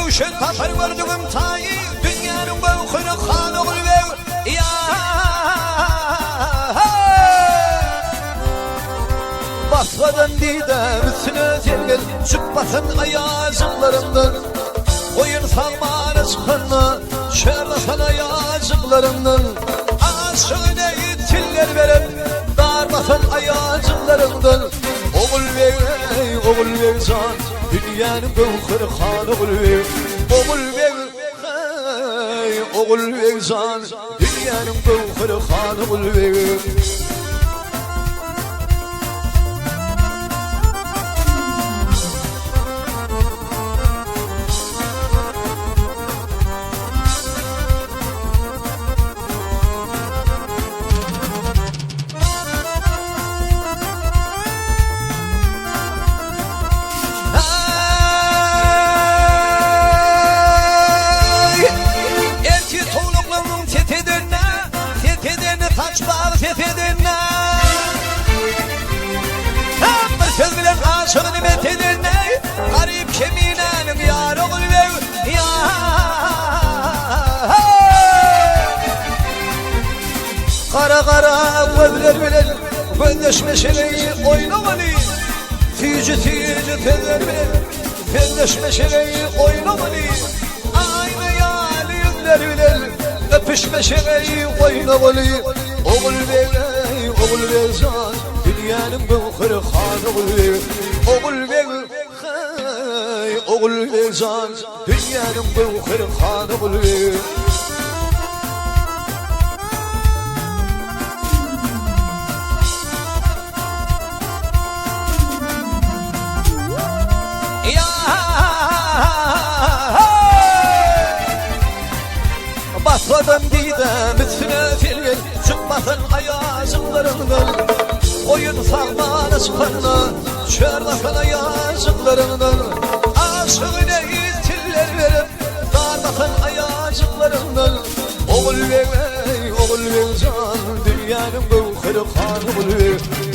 rövşen tapar gördüğüm tayı dünyanın bavukunu kan oğul ve ya basmadan didem üstüne zengin çıkmasın ayazımlarımdan oyun salmanı sıkınla şerlasan ayazımlarımdan aşığına tiller verip darmasın ayazımlarımdan oğul ve can dünyanın bavukunu kan oğul ve oğul ve can dünyanın bavukunu kan oğul ve aşığını metedine garip keminenim yar oğul ve ya kara kara gözler bilen gözleşmeşeneyi oynamalı tüyücü tezler bilen gözleşmeşeneyi oynamalı aynı yâli yüzler bilen öpüşmeşeneyi oynamalı oğul ve can dünyanın bavukunu kan oğul ve oğul ve can dünyanın bavukunu kan oğul ve basmadan didem üstüne zengin çıkmasın ayazımlarımdan oyun salmanı sıkınla şerlasan ayazımlarımdan aşığına tiller verip darmasın ayazımlarımdan oğul ve can dünyanın bavukunu kan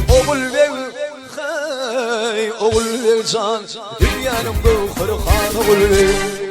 oğul ve oğul ve can dünyanın bavukunu kan oğul ve